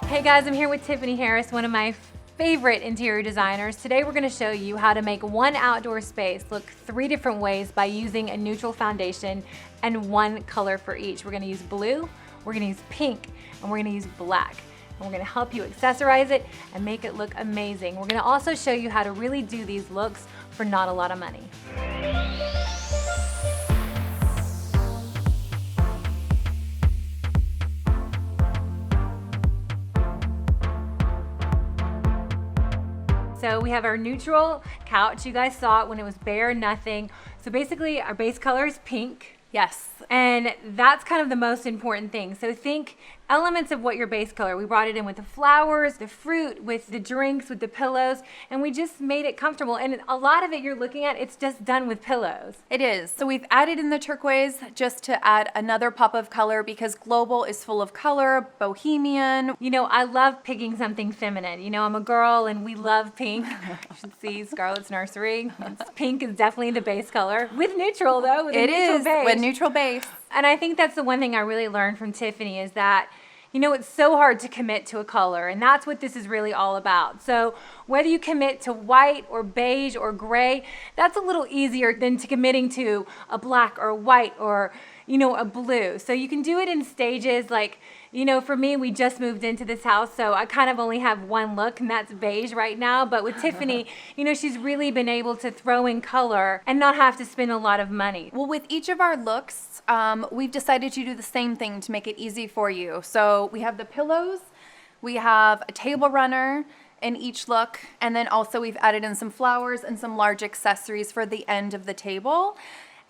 Hey guys, I'm here with Tiffany Harris, one of my favorite interior designers. Today we're gonna show you how to make one outdoor space look 3 different ways by using a neutral foundation and one color for each. We're gonna use blue, we're gonna use pink, and we're gonna use black. And we're gonna help you accessorize it and make it look amazing. We're gonna also show you how to really do these looks for not a lot of money. So we have our neutral couch. You guys saw it when it was bare, nothing. So basically our base color is pink. Yes. And that's kind of the most important thing. So think elements of what your base color. We brought it in with the flowers, the fruit, with the drinks, with the pillows, and we just made it comfortable. And a lot of it you're looking at, it's just done with pillows. It is. So we've added in the turquoise just to add another pop of color because global is full of color, bohemian. You know, I love picking something feminine. You know, I'm a girl and we love pink. You should see Scarlett's nursery. Pink is definitely the base color. With neutral though, with a neutral base. With neutral base. And I think that's the one thing I really learned from Tiffany is that, you know, it's so hard to commit to a color, and that's what this is really all about. So whether you commit to white or beige or gray, that's a little easier than to committing to a black or a white or, you know, a blue. So you can do it in stages. Like, you know, for me, we just moved into this house, so I kind of only have one look, and that's beige right now. But with Tiffany, you know, she's really been able to throw in color and not have to spend a lot of money. Well, with each of our looks, we've decided to do the same thing to make it easy for you. So we have the pillows, we have a table runner in each look, and then also we've added in some flowers and some large accessories for the end of the table.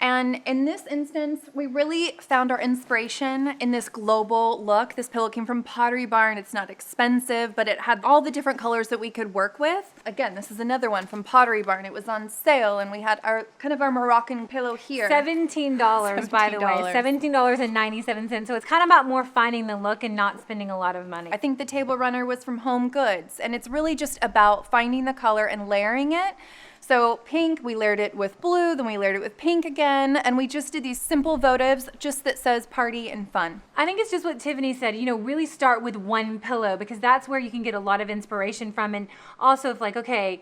And in this instance, we really found our inspiration in this global look. This pillow came from Pottery Barn. It's not expensive, but it had all the different colors that we could work with. Again, this is another one from Pottery Barn. It was on sale, and we had our kind of our Moroccan pillow here. $17, by the way, $17.97. So it's kind of about more finding the look and not spending a lot of money. I think the table runner was from Home Goods, and it's really just about finding the color and layering it. So pink, we layered it with blue, then we layered it with pink again, and we just did these simple votives just that says party and fun. I think it's just what Tiffany said, you know, really start with one pillow because that's where you can get a lot of inspiration from. And also if like, okay,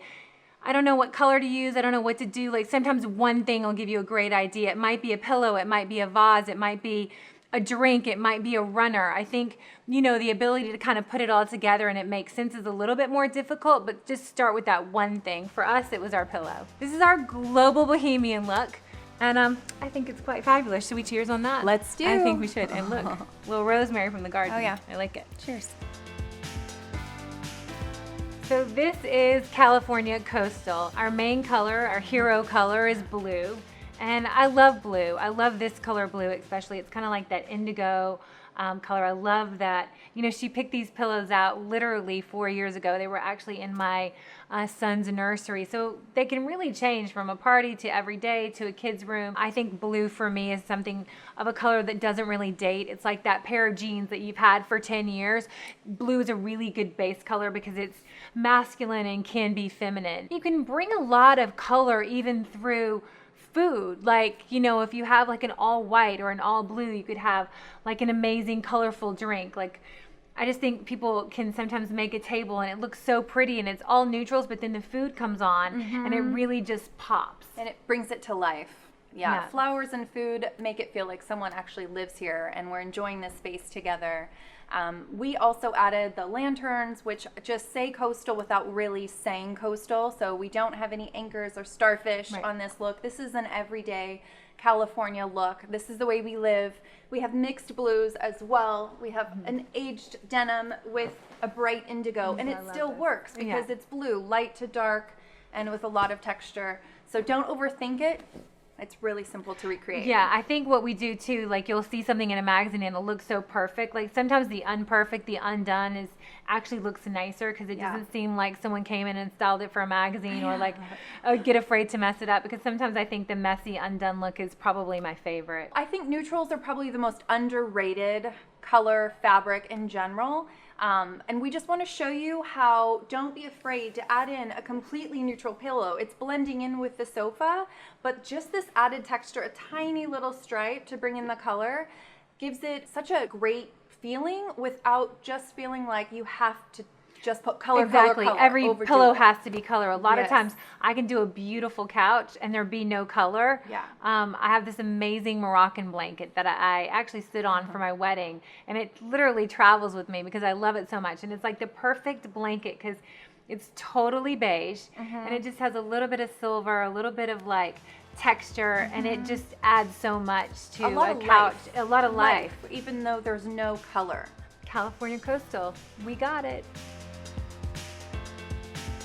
I don't know what color to use, I don't know what to do, like sometimes one thing will give you a great idea. It might be a pillow, it might be a vase, it might be a drink, it might be a runner. I think, you know, the ability to kind of put it all together and it makes sense is a little bit more difficult, but just start with that one thing. For us, it was our pillow. This is our global bohemian look, and I think it's quite fabulous. Should we cheers on that? Let's do. I think we should. And look, little rosemary from the garden. Oh yeah. I like it. Cheers. So this is California Coastal. Our main color, our hero color is blue. And I love blue. I love this color blue especially. It's kind of like that indigo color. I love that. You know, she picked these pillows out literally 4 years ago. They were actually in my son's nursery. So they can really change from a party to every day to a kid's room. I think blue for me is something of a color that doesn't really date. It's like that pair of jeans that you've had for 10 years. Blue is a really good base color because it's masculine and can be feminine. You can bring a lot of color even through food. Like, you know, if you have like an all white or an all blue, you could have like an amazing colorful drink. Like, I just think people can sometimes make a table and it looks so pretty and it's all neutrals, but then the food comes on and it really just pops. And it brings it to life. Yeah. Flowers and food make it feel like someone actually lives here and we're enjoying this space together. We also added the lanterns, which just say coastal without really saying coastal. So we don't have any anchors or starfish on this look. This is an everyday California look. This is the way we live. We have mixed blues as well. We have an aged denim with a bright indigo, and it still works because it's blue, light to dark, and with a lot of texture. So don't overthink it. It's really simple to recreate. Yeah, I think what we do too, like you'll see something in a magazine and it'll look so perfect. Like sometimes the unperfect, the undone is actually looks nicer because it doesn't seem like someone came in and styled it for a magazine or like get afraid to mess it up, because sometimes I think the messy undone look is probably my favorite. I think neutrals are probably the most underrated color fabric in general. And we just want to show you how don't be afraid to add in a completely neutral pillow. It's blending in with the sofa, but just this added texture, a tiny little stripe to bring in the color, gives it such a great feeling without just feeling like you have to just put color, exactly. color, Every overdo pillow it. has to be color. A lot of Yes. times I can do a beautiful couch and there be no color. Yeah. I have this amazing Moroccan blanket that I actually stood on for my wedding, and it literally travels with me because I love it so much. And it's like the perfect blanket because it's totally beige and it just has a little bit of silver, a little bit of like texture, and it just adds so much to A lot a of couch. life. A lot of life. Even though there's no color. California Coastal, we got it.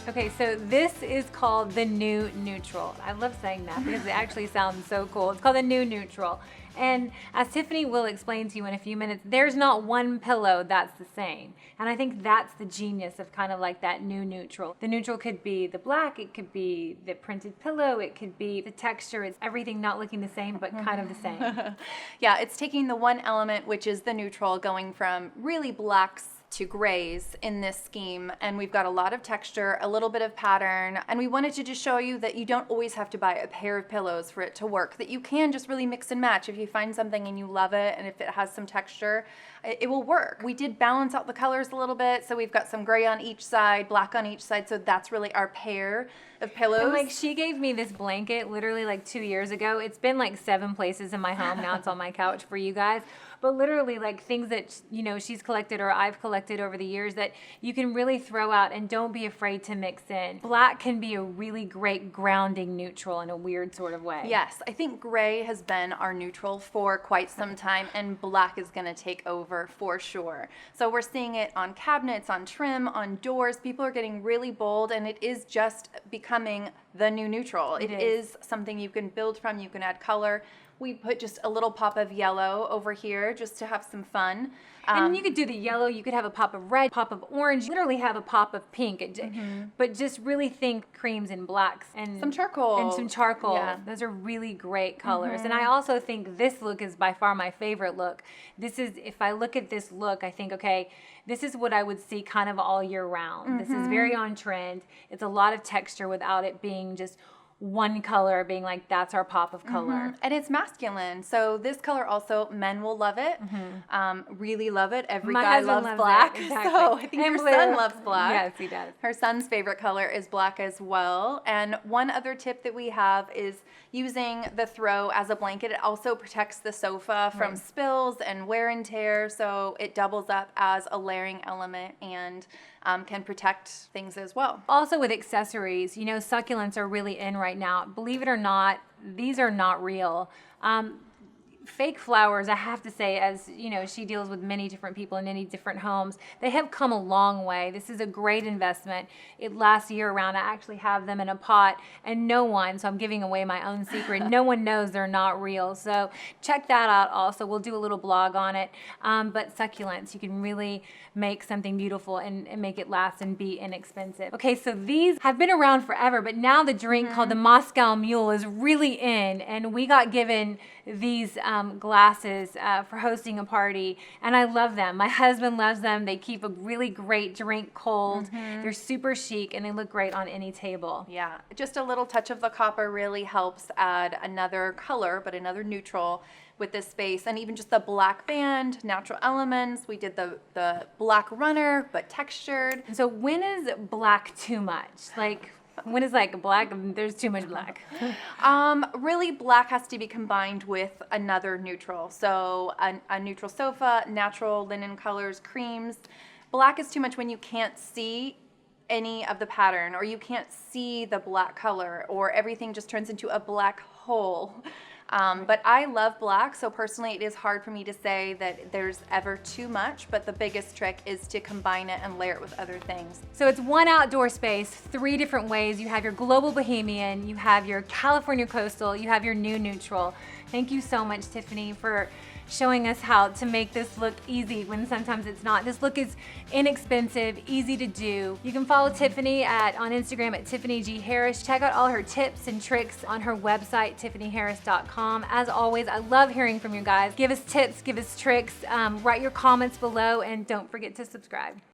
Okay, so this is called the new neutral. I love saying that because it actually sounds so cool. It's called the new neutral. And as Tiffany will explain to you in a few minutes, there's not one pillow that's the same. And I think that's the genius of kind of like that new neutral. The neutral could be the black, it could be the printed pillow, it could be the texture. It's everything not looking the same, but kind of the same. Yeah, it's taking the one element, which is the neutral, going from really blacks to grays in this scheme, and we've got a lot of texture, a little bit of pattern, and we wanted to just show you that you don't always have to buy a pair of pillows for it to work, that you can just really mix and match. If you find something and you love it, and if it has some texture, it will work. We did balance out the colors a little bit, so we've got some gray on each side, black on each side, so that's really our pair of pillows. And like she gave me this blanket literally like 2 years ago. It's been like 7 places in my home. Now it's on my couch for you guys. But literally like things that, you know, she's collected or I've collected over the years that you can really throw out and don't be afraid to mix in. Black can be a really great grounding neutral in a weird sort of way. Yes, I think gray has been our neutral for quite some time, and black is going to take over for sure. So we're seeing it on cabinets, on trim, on doors. People are getting really bold, and it is just becoming the new neutral. It is something you can build from. You can add color. We put just a little pop of yellow over here just to have some fun. And you could do the yellow, you could have a pop of red, pop of orange, literally have a pop of pink. But just really think creams and blacks. And some charcoal. And some charcoal. Yeah. Those are really great colors. And I also think this look is by far my favorite look. This is, if I look at this look, I think, okay, this is what I would see kind of all year round. This is very on trend. It's a lot of texture without it being just one color, being like, that's our pop of color. And it's masculine. So this color also, men will love it. Really love it. Every My guy husband loves loves black. it, exactly. So I think And your blue. son loves black. Yes, he does. Her son's favorite color is black as well. And one other tip that we have is using the throw as a blanket. It also protects the sofa from spills and wear and tear. So it doubles up as a layering element and can protect things as well. Also with accessories, you know, succulents are really in right now. Believe it or not, these are not real. Fake flowers, I have to say, as you know, she deals with many different people in many different homes, they have come a long way. This is a great investment. It lasts year round. I actually have them in a pot, and no one, so I'm giving away my own secret, no one knows they're not real. So check that out also. We'll do a little blog on it. But succulents, you can really make something beautiful and make it last and be inexpensive. Okay, so these have been around forever, but now the drink called the Moscow Mule is really in, and we got given these glasses for hosting a party, and I love them. My husband loves them. They keep a really great drink cold. They're super chic, and they look great on any table. Yeah, just a little touch of the copper really helps add another color, but another neutral with this space. And even just the black band, natural elements. We did the black runner, but textured. So when is black too much? Like, when is like black, there's too much black? Really, black has to be combined with another neutral. So a neutral sofa, natural linen colors, creams. Black is too much when you can't see any of the pattern, or you can't see the black color, or everything just turns into a black hole. But I love black, so personally it is hard for me to say that there's ever too much, but the biggest trick is to combine it and layer it with other things. So it's one outdoor space, 3 different ways. You have your global bohemian, you have your California coastal, you have your new neutral. Thank you so much, Tiffany, for showing us how to make this look easy when sometimes it's not. This look is inexpensive, easy to do. You can follow Tiffany on Instagram at Tiffany G. Harris. Check out all her tips and tricks on her website, tiffanyharris.com. As always, I love hearing from you guys. Give us tips, give us tricks, write your comments below, and don't forget to subscribe.